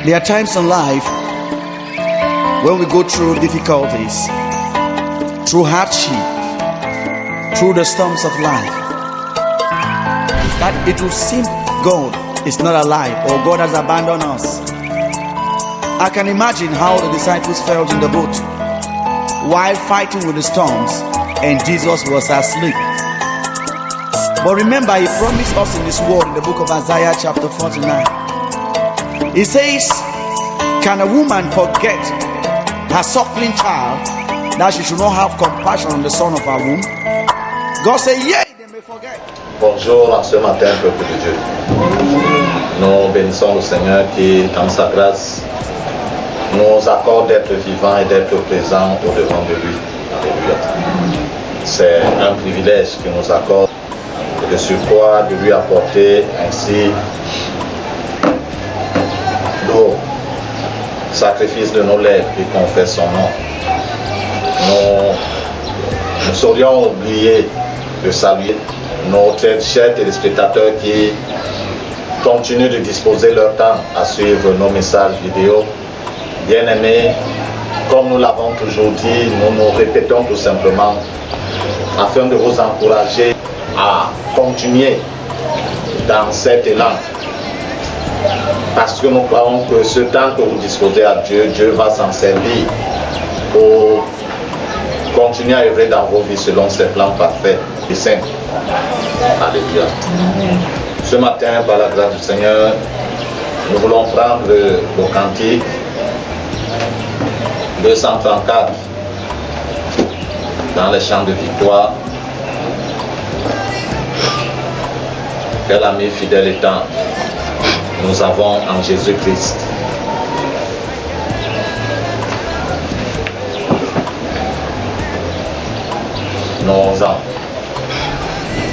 There are times in life when we go through difficulties, through hardship, through the storms of life, that it will seem God is not alive or God has abandoned us. I can imagine how the disciples felt in the boat while fighting with the storms and Jesus was asleep. But remember, he promised us in this word in the book of Isaiah chapter 49. He says, can a woman forget her suckling child that she should not have compassion on the son of her womb? God said, yea, they may forget. Bonjour en ce matin, peuple de Dieu. Nous bénissons le Seigneur qui, dans sa grâce, nous accorde d'être vivants et d'être présents au-devant de lui. Alléluia. C'est un privilège qu'il nous accorde et de surcroît de lui apporter ainsi le sacrifice de nos lèvres qui confesse son nom. Nous saurions oublier de saluer nos très chers téléspectateurs qui continuent de disposer leur temps à suivre nos messages vidéo. Bien-aimés, comme nous l'avons toujours dit, nous nous répétons tout simplement afin de vous encourager à continuer dans cet élan. Parce que nous croyons que ce temps que vous disposez à Dieu, Dieu va s'en servir pour continuer à œuvrer dans vos vies selon ses plans parfaits et saints. Alléluia. Ce matin, par la grâce du Seigneur, nous voulons prendre le cantique 234 dans les chants de victoire. Quel ami fidèle et tendre nous avons en Jésus-Christ. Nos ans.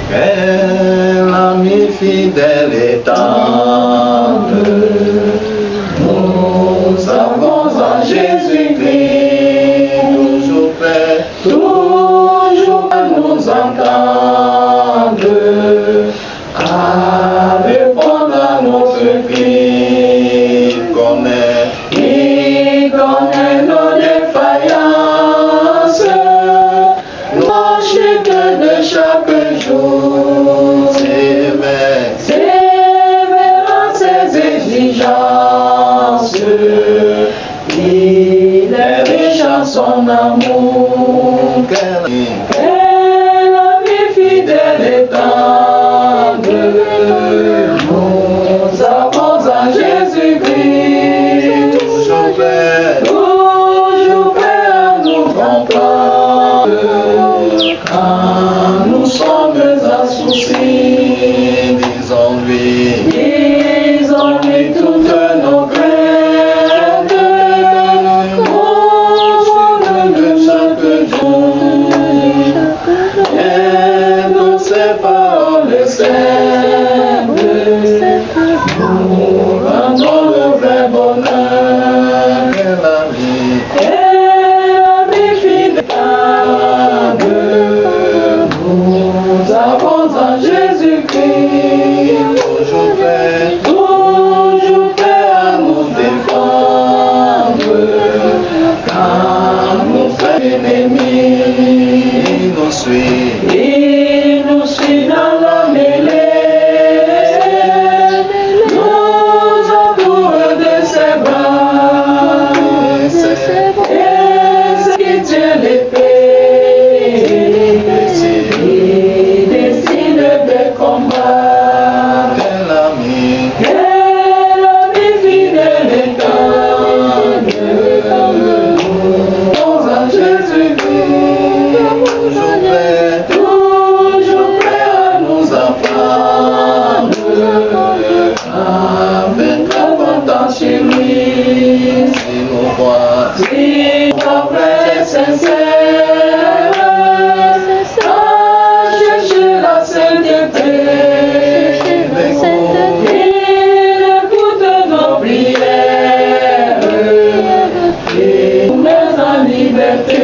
Quel ami fidèle et tendre nous avons en Jésus-Christ, toujours prêt, toujours à nous entendre, à répondre à notre cri. Il connaît nos défaillances, nos chutes de chaque jour. Sévère ses exigences, il est riche en son amour. Quel ami fidèle et tendre nous avons en Jésus-Christ, toujours prêt à nous comprendre quand nous sommes assoucis. Disons-lui toutes nos craintes, consolons de chaque jour, et nous ses paroles simples, nous rendons le vrai bonheur. Quel ami fidèle, nous avons en Jésus-Christ, toujours prêt à nous défendre quand nous faisons ennemis. Il nous suit dans la mêlée, nous entoure de ses bras, et c'est qui tient l'épée, il décide des combats. Quel ami fidèle et tendre, nous en Jésus-Christ, toujours prêt à nous apprendre, avec la confiance sur lui. Si nos voix vraies et sincères, à chercher la sainteté, il écoute nos prières et nous met en liberté.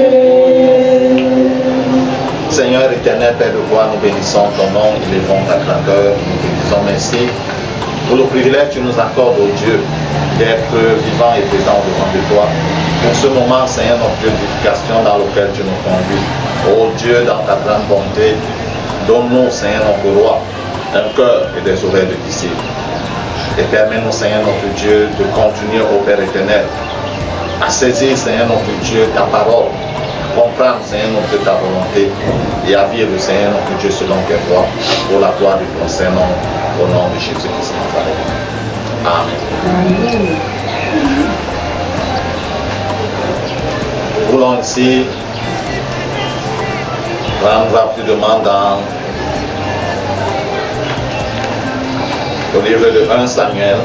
Seigneur, éternel Père de gloire, nous bénissons ton nom, nous élevons ta grandeur, nous te disons merci pour le privilège que tu nous accordes, ô Dieu, d'être vivant et présent devant de toi. Pour ce moment, Seigneur, notre purification dans lequel tu nous conduis. Ô Dieu, dans ta grande bonté, donne-nous, Seigneur, notre roi, un cœur et des oreilles de disciples. Et permets-nous, Seigneur, notre Dieu, de continuer, ô Père éternel, à saisir, Seigneur, notre Dieu, ta parole, comprendre, Seigneur, notre ta volonté, et à vivre, Seigneur, notre Dieu, selon tes voies, pour la gloire de ton Saint-Nom, au nom de Jésus-Christ. Amen. Nous voulons ici prendre rapidement dans le livre de 1 Samuel,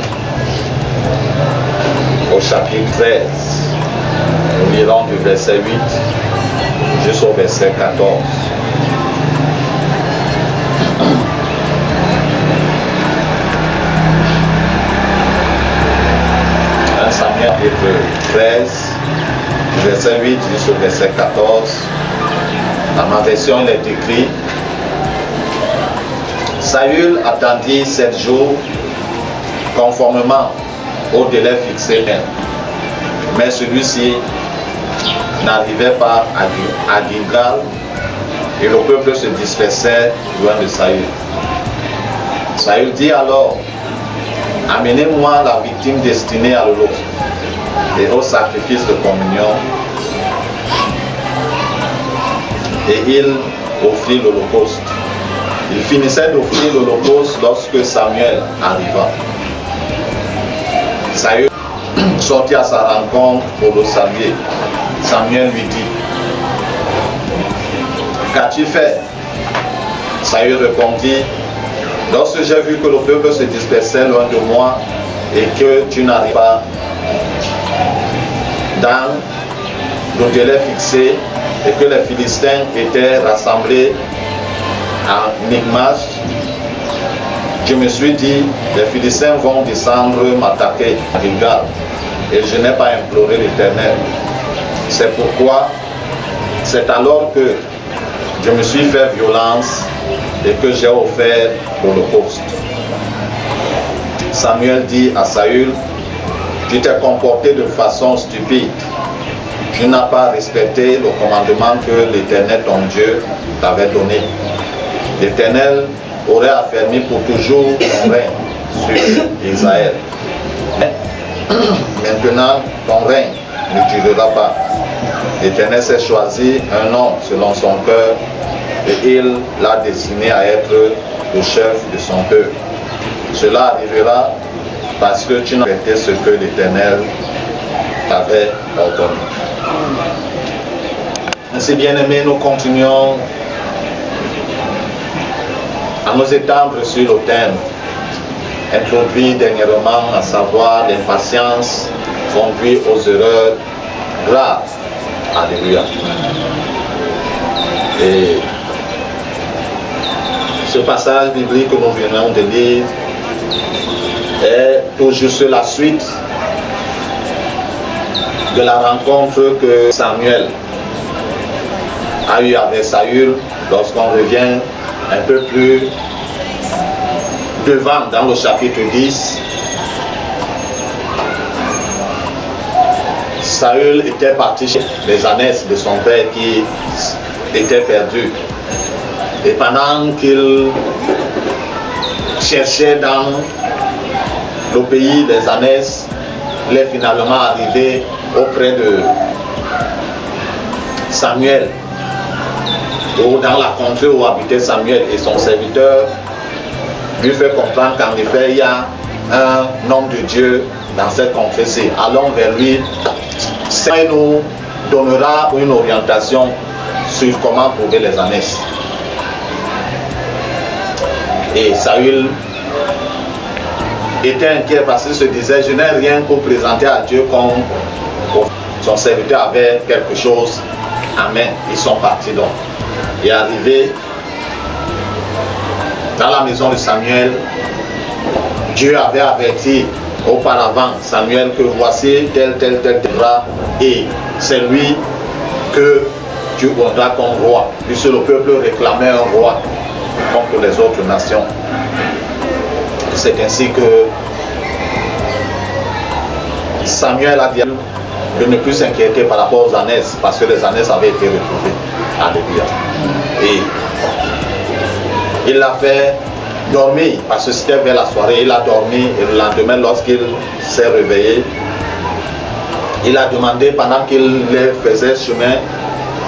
au chapitre 13. Nous lirons du verset 8 jusqu'au verset 14. 1 Samuel chapitre 13, verset 8 jusqu'au verset 14. Dans ma version, il est écrit: Saül attendit 7 jours conformément au délai fixé, mais celui-ci n'arrivait pas à Gilgal et le peuple se dispersait loin de Saül. Saül dit alors: Amenez-moi la victime destinée à l'holocauste et au sacrifice de communion. Et il offrit l'holocauste. Il finissait d'offrir l'holocauste lorsque Samuel arriva. Saül sortit à sa rencontre pour le saluer. Samuel lui dit: Qu'as-tu fait? Saül répondit: Lorsque j'ai vu que le peuple se dispersait loin de moi et que tu n'arrives pas dans le délai fixé et que les Philistins étaient rassemblés à Michmash, je me suis dit: les Philistins vont descendre m'attaquer à Gilgal, et je n'ai pas imploré l'Éternel. C'est pourquoi c'est alors que je me suis fait violence et que j'ai offert l'holocauste. Samuel dit à Saül: Tu t'es comporté de façon stupide. Tu n'as pas respecté le commandement que l'Éternel ton Dieu t'avait donné. L'Éternel aurait affermi pour toujours ton règne sur Israël. Mais maintenant, ton règne ne durera pas. L'Éternel s'est choisi un homme selon son cœur et il l'a destiné à être le chef de son peuple. Cela arrivera parce que tu n'as pas fait ce que l'Éternel t'avait ordonné. Ainsi, bien-aimés, nous continuons à nous étendre sur le thème introduit dernièrement, à savoir l'impatience conduit aux erreurs graves. Alléluia. Et ce passage biblique que nous venons de lire est tout juste la suite de la rencontre que Samuel a eue avec Saül. Lorsqu'on revient un peu plus devant dans le chapitre 10, Saül était parti chez les ânesses de son père qui étaient perdus. Et pendant qu'il cherchait dans le pays des ânesses, il est finalement arrivé auprès de Samuel, ou dans la contrée où habitait Samuel, et son serviteur lui fait comprendre qu'en effet il y a un homme de Dieu dans cette contrée-ci. Allons vers lui, il nous donnera une orientation sur comment trouver les ânesses. Et Saül était inquiet parce qu'il se disait: je n'ai rien pour présenter à Dieu comme son serviteur avait quelque chose en main. Ils sont partis donc. Et arrivé dans la maison de Samuel, Dieu avait averti auparavant Samuel que voici tel bras, et c'est lui que tu voudras comme roi, puisque le peuple réclamait un roi contre les autres nations. C'est ainsi que Samuel a dit de ne plus s'inquiéter par rapport aux ânesses, parce que les ânesses avaient été retrouvées. Alléluia. Et il l'a fait dormir, parce que c'était vers la soirée, il a dormi, et le lendemain, lorsqu'il s'est réveillé, il a demandé, pendant qu'il faisait chemin,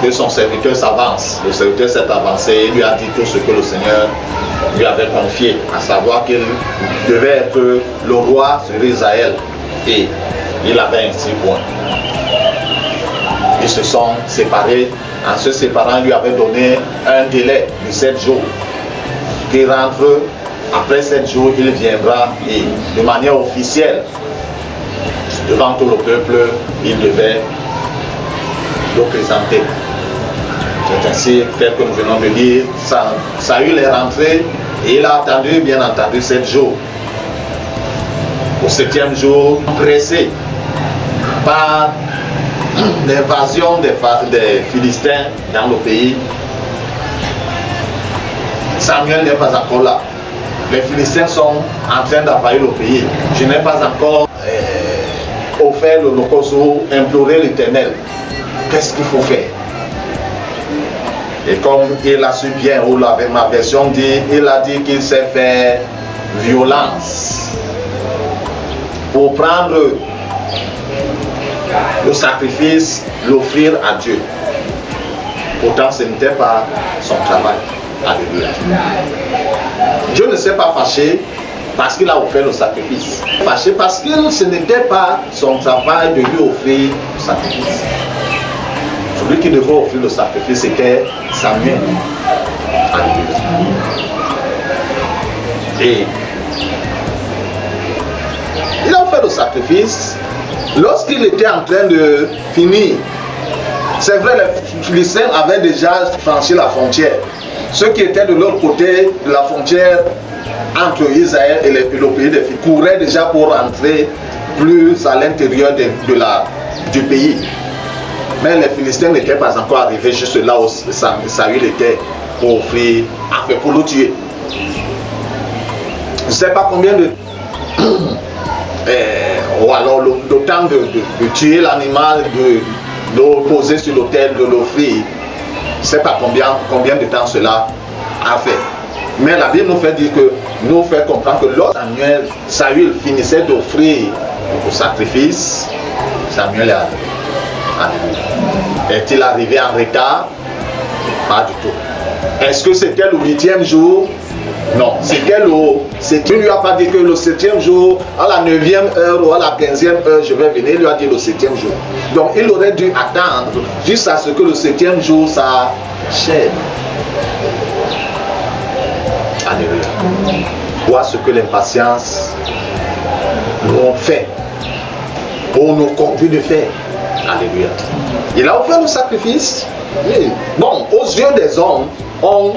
que son serviteur s'avance. Le serviteur s'est avancé et lui a dit tout ce que le Seigneur lui avait confié, à savoir qu'il devait être le roi sur Israël. Et il avait ainsi point. Ils se sont séparés. En se séparant, il lui avait donné un délai de 7 jours. Qu'il rentre, après 7 jours, il viendra et de manière officielle, devant tout le peuple, il devait le présenter. C'est ainsi, tel que nous venons de dire, Saül est rentré et il a attendu, bien entendu, 7 jours. Au 7e jour, pressé par l'invasion des Philistins dans le pays, Samuel n'est pas encore là. Les Philistins sont en train d'envahir le pays. Je n'ai pas encore offert l'holocauste ou imploré l'Éternel. Qu'est-ce qu'il faut faire? Et comme il a su bien, ou avec ma version dit, il a dit qu'il sait faire violence pour prendre le sacrifice, l'offrir à Dieu. Pourtant, ce n'était pas son travail. Alléluia. Dieu ne s'est pas fâché parce qu'il a offert le sacrifice. Fâché parce que ce n'était pas son travail de lui offrir le sacrifice. Celui qui devait offrir le sacrifice, c'était Samuel. Alléluia. Et il a offert le sacrifice. Lorsqu'il était en train de finir, c'est vrai, les Philistins avaient déjà franchi la frontière. Ceux qui étaient de l'autre côté de la frontière entre Israël et le pays des Philistins couraient déjà pour rentrer plus à l'intérieur du pays. Mais les Philistins n'étaient pas encore arrivés juste là où Saül était pour offrir, pour le tuer. Je ne sais pas combien de... ou alors le temps de tuer l'animal, de le poser sur l'autel, de l'offrir. Je ne sais pas combien de temps cela a fait. Mais la Bible nous fait comprendre que lorsque Saül finissait d'offrir le sacrifice, Samuel est arrivé. Est-il arrivé en retard? Pas du tout. Est-ce que c'était le 8e jour? Non, il ne lui a pas dit que le 7e jour, à la 9e heure ou à la 15e heure, je vais venir. Il lui a dit le 7e jour. Donc il aurait dû attendre jusqu'à ce que le 7e jour s'achève. Alléluia. Vois ce que l'impatience nous fait, ou nous conduit de faire. Alléluia. Il a offert le sacrifice. Oui. Bon, aux yeux des hommes, on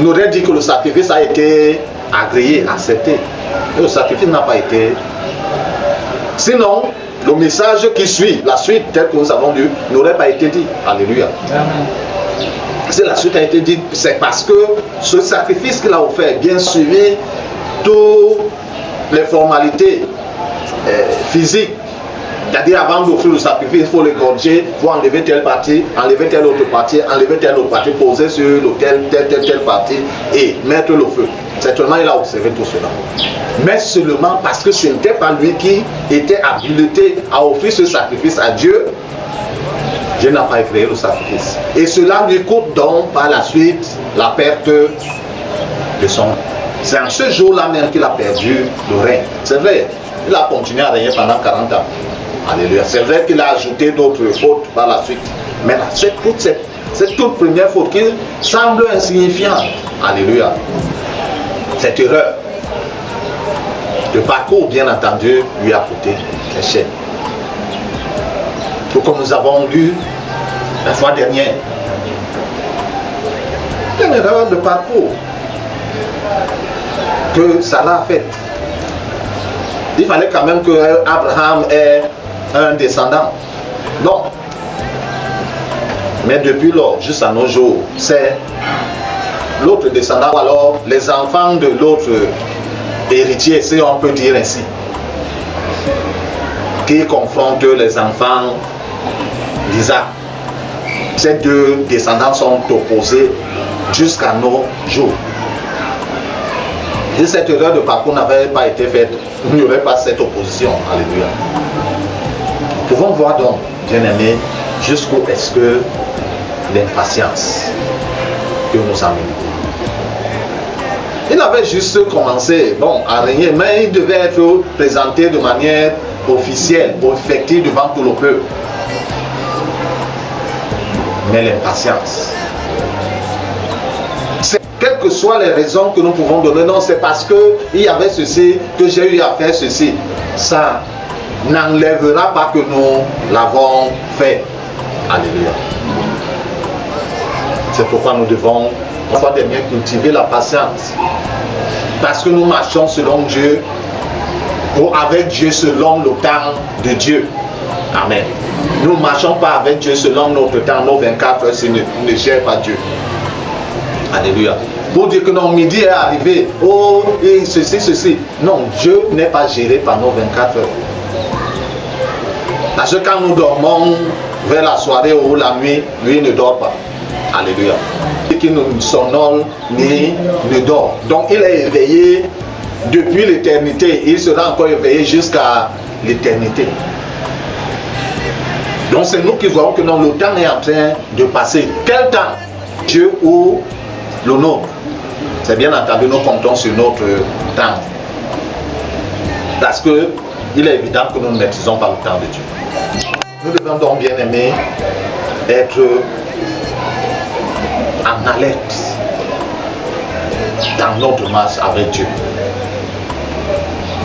aurait dit que le sacrifice a été agréé, accepté. Et le sacrifice n'a pas été. Sinon, le message qui suit, la suite telle que nous avons lu, n'aurait pas été dit. Alléluia. Si la suite a été dite, c'est parce que ce sacrifice qu'il a offert, bien suivi toutes les formalités physiques. C'est-à-dire, avant d'offrir le sacrifice, il faut l'égorger, il faut enlever telle partie, enlever telle autre partie, enlever telle autre partie, poser sur l'autel telle partie et mettre le feu. Certainement, il a observé tout cela. Mais seulement parce que ce n'était pas lui qui était habilité à offrir ce sacrifice à Dieu, Dieu n'a pas créé le sacrifice. Et cela lui coûte donc par la suite la perte de son. C'est en ce jour-là même qu'il a perdu le règne. C'est vrai, il a continué à régner pendant 40 ans. Alléluia. C'est vrai qu'il a ajouté d'autres fautes par la suite. Mais cette toute première faute qui semble insignifiante. Alléluia. Cette erreur de parcours, bien entendu, lui a coûté très cher. Tout comme nous avons lu la fois dernière. Une erreur de parcours que Sarah a faite. Il fallait quand même que Abraham ait un descendant. Non. Mais depuis lors, jusqu'à nos jours, c'est l'autre descendant, ou alors les enfants de l'autre héritiers, si on peut dire ainsi, qui confrontent les enfants d'Isaac. Ces deux descendants sont opposés jusqu'à nos jours. Si cette erreur de parcours n'avait pas été faite, il n'y aurait pas cette opposition. Alléluia. Nous pouvons voir donc, bien-aimés, jusqu'où est-ce que l'impatience que nous amène. Il avait juste commencé, bon, à régner, mais il devait être présenté de manière officielle, effective devant tout le peuple. Mais l'impatience, quelles que soient les raisons que nous pouvons donner, non, c'est parce qu'il y avait ceci, que j'ai eu à faire ceci. Ça n'enlèvera pas que nous l'avons fait. Alléluia. C'est pourquoi nous devons, une fois de mieux, cultiver la patience. Parce que nous marchons selon Dieu, ou avec Dieu selon le temps de Dieu. Amen. Nous ne marchons pas avec Dieu selon notre temps, nos 24 heures, si nous ne gère pas Dieu. Alléluia. Pour dire que non, midi est arrivé, oh, et ceci, ceci. Non, Dieu n'est pas géré par nos 24 heures. Parce que quand nous dormons vers la soirée ou la nuit, lui ne dort pas. Alléluia. Et qui ne somnole ni ne dort. Donc il est éveillé depuis l'éternité. Il sera encore éveillé jusqu'à l'éternité. Donc c'est nous qui voyons que non, le temps est en train de passer. Quel temps? Dieu ou le nôtre? C'est bien entendu, nous comptons sur notre temps. Parce que il est évident que nous ne maîtrisons pas le temps de Dieu. Nous devons donc, bien aimés, être en alerte dans notre marche avec Dieu.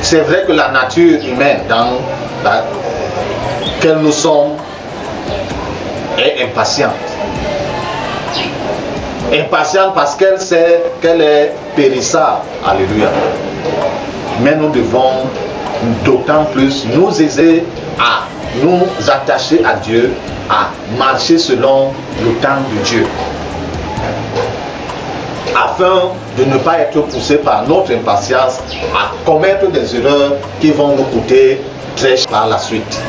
C'est vrai que la nature humaine dans laquelle nous sommes est impatiente. Impatiente parce qu'elle sait qu'elle est périssable. Alléluia. Mais nous devons d'autant plus nous aider à nous attacher à Dieu, à marcher selon le temps de Dieu, afin de ne pas être poussé par notre impatience à commettre des erreurs qui vont nous coûter très cher par la suite.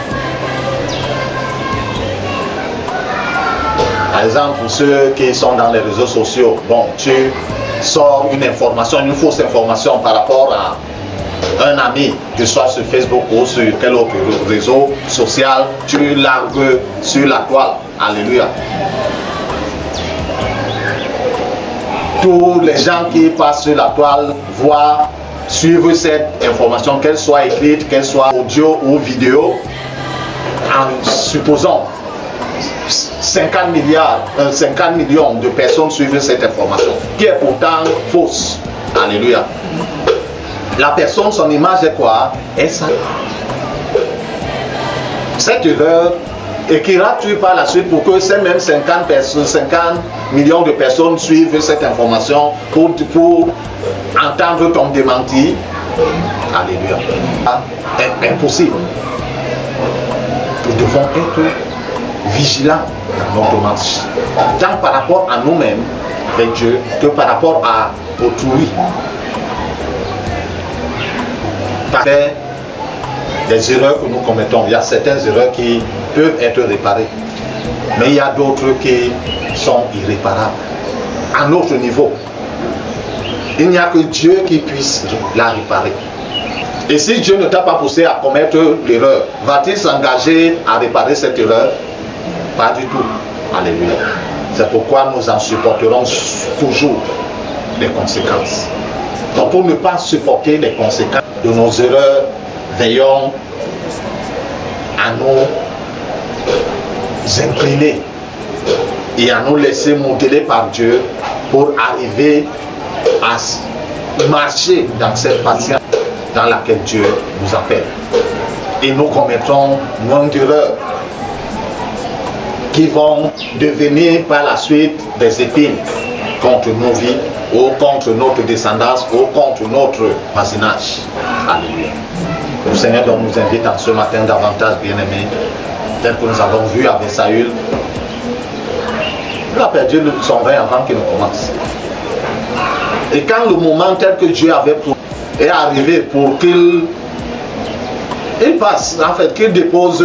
Par exemple, pour ceux qui sont dans les réseaux sociaux, bon, tu sors une information, une fausse information par rapport à un ami, que ce soit sur Facebook ou sur quel autre réseau social, tu largues sur la toile. Alléluia. Tous les gens qui passent sur la toile voient, suivre cette information, qu'elle soit écrite, qu'elle soit audio ou vidéo, en supposant 50 millions de personnes suivent cette information, qui est pourtant fausse. Alléluia. La personne, son image est quoi? Est ça. Cette erreur écrira-tu par la suite pour que ces mêmes 50 millions de personnes suivent cette information pour entendre ton démenti? Alléluia. C'est impossible. Nous devons être vigilants dans notre marche, tant par rapport à nous-mêmes avec Dieu que par rapport à autrui. Parce que des erreurs que nous commettons, il y a certaines erreurs qui peuvent être réparées, mais il y a d'autres qui sont irréparables à notre niveau. Il n'y a que Dieu qui puisse la réparer. Et si Dieu ne t'a pas poussé à commettre l'erreur, va-t-il s'engager à réparer cette erreur? Pas du tout. Alléluia. C'est pourquoi nous en supporterons toujours les conséquences. Donc pour ne pas supporter les conséquences de nos erreurs, veillons à nous incliner et à nous laisser modeler par Dieu pour arriver à marcher dans cette patience dans laquelle Dieu nous appelle. Et nous commettons moins d'erreurs qui vont devenir par la suite des épines contre nos vies, ou contre notre descendance, ou contre notre voisinage. Alléluia. Le Seigneur donc nous invite en ce matin davantage, bien-aimés, tel que nous avons vu avec Saül. Il a perdu son vin avant qu'il ne commence. Et quand le moment tel que Dieu avait pour est arrivé pour qu'il passe, en fait, qu'il dépose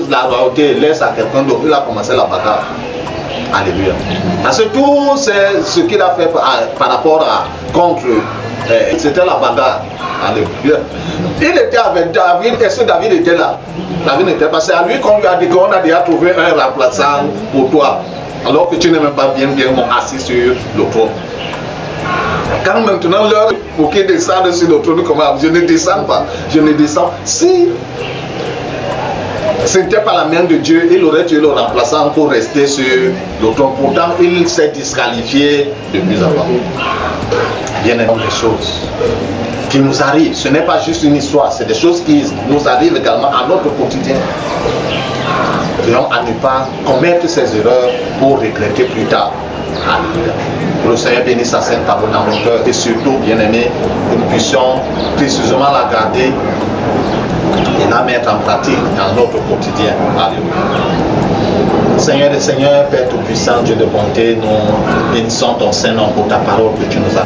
la royauté et laisse à quelqu'un d'autre. Il a commencé la bagarre. Alléluia. Parce que tout c'est ce qu'il a fait par rapport à contre, c'était la bagarre. Alléluia. Il était avec David. Est-ce que David était là? David n'était pas. C'est à lui qu'on lui a dit qu'on a déjà trouvé un remplaçant pour toi. Alors que tu n'es même pas bien assis sur le trône. Quand maintenant l'heure pour qu'il descende sur le trône, comment je ne descends pas. Je ne descends. Si ce n'était pas la main de Dieu, il aurait tué le remplaçant pour rester sur le trône. Pourtant, il s'est disqualifié depuis avant. Bien énorme des choses qui nous arrivent. Ce n'est pas juste une histoire, c'est des choses qui nous arrivent également à notre quotidien. Veillons à ne pas commettre ces erreurs pour regretter plus tard. Alléluia. Que le Seigneur bénisse sa sainte parole dans nos cœurs et surtout, bien aimés, que nous puissions précisément la garder et la mettre en pratique dans notre quotidien. Alléluia. Seigneur des Seigneurs, Père Tout-Puissant, Dieu de bonté, nous bénissons ton Saint-Nom pour ta parole que tu nous as.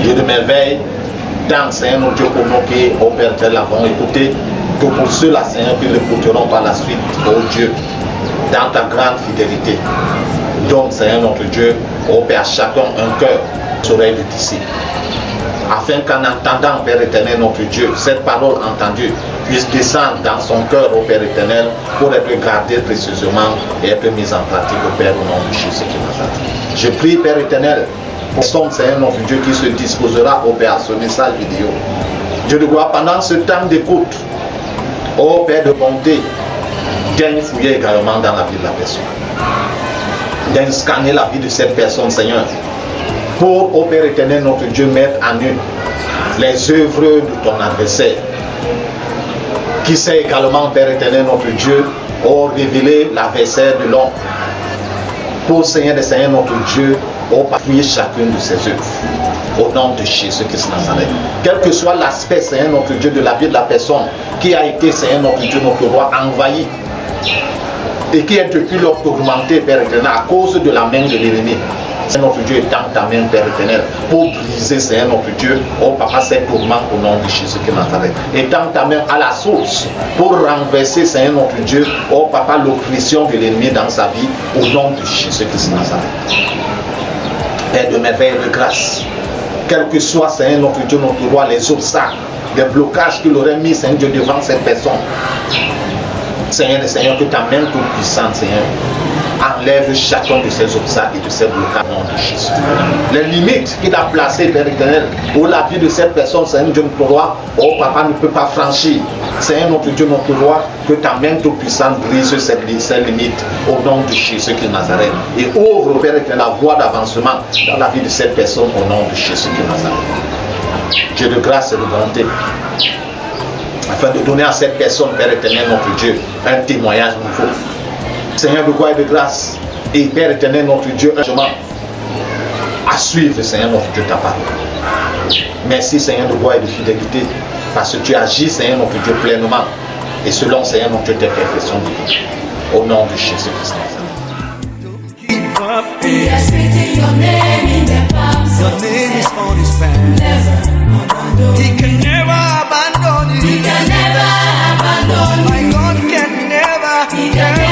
Dieu de merveille, dans Seigneur, notre Dieu, pour nous qui, au Père, l'avons écouté, que pour ceux-là, Seigneur, qui l'écouteront par la suite, ô Dieu, dans ta grande fidélité. Donc, Seigneur, notre Dieu, ô Père, chacun un cœur sur les disciples. Afin qu'en entendant, Père éternel, notre Dieu, cette parole entendue puisse descendre dans son cœur, au Père éternel, pour être gardée précieusement et être mise en pratique, au Père, au nom de Jésus qui nous a dit. Je prie, Père éternel, pour son Seigneur, notre Dieu, qui se disposera, au Père, à ce message vidéo. Dieu de gloire, pendant ce temps d'écoute, ô Père de bonté, daigne fouiller également dans la vie de la personne. Daigne scanner la vie de cette personne, Seigneur, pour, ô Père éternel, notre Dieu, mettre en nu les œuvres de ton adversaire, qui sait également, Père éternel, notre Dieu, ô révéler l'adversaire de l'homme, pour, Seigneur des Seigneurs, notre Dieu, ô appuyer chacune de ses œuvres, au nom de Jésus-Christ Nazareth. Quel que soit l'aspect, Seigneur, notre Dieu, de la vie de la personne qui a été, Seigneur, notre Dieu, notre roi, envahi, et qui est depuis lors tourmenté, Père éternel, à cause de la main de l'ennemi. Seigneur notre Dieu, étends ta main, Père éternel, pour briser, Seigneur notre Dieu, oh Papa, ces tourments au nom de Jésus qui Nazareth. Étends ta main à la source pour renverser, Seigneur notre Dieu, oh Papa, l'oppression de l'ennemi dans sa vie au nom de Jésus qui Nazareth. Père de merveille et de grâce, quel que soit, Seigneur notre Dieu, notre roi, les obstacles, les blocages qu'il aurait mis, Seigneur Dieu, devant cette personne. Seigneur, que ta main toute puissante, Seigneur, enlève chacun de ces obstacles et de ces blocages au nom de Jésus. Les limites qu'il a placées, Père éternel, pour la vie de cette personne, Seigneur Dieu, notre roi, oh Papa, ne peut pas franchir. Seigneur notre Dieu, notre roi, que ta main toute puissante brise ces limites au nom de Jésus qui Nazareth. Et ouvre, Père éternel, la voie d'avancement dans la vie de cette personne au nom de Jésus qui Nazareth. Dieu de grâce et de bonté, afin de donner à cette personne, Père éternel, notre Dieu, un témoignage nouveau. Seigneur de gloire et de grâce, et Père éternel, notre Dieu, un chemin à suivre, Seigneur, notre Dieu, ta parole. Merci, Seigneur de gloire et de fidélité, parce que tu agis, Seigneur, notre Dieu, pleinement, et selon, Seigneur, notre Dieu, tes perfections divines. Au nom de Jésus-Christ. He has written your name in the palms Your of name his is hand. on his pen. Never abandon He you. can never abandon He you. can never abandon My you. God can never, He can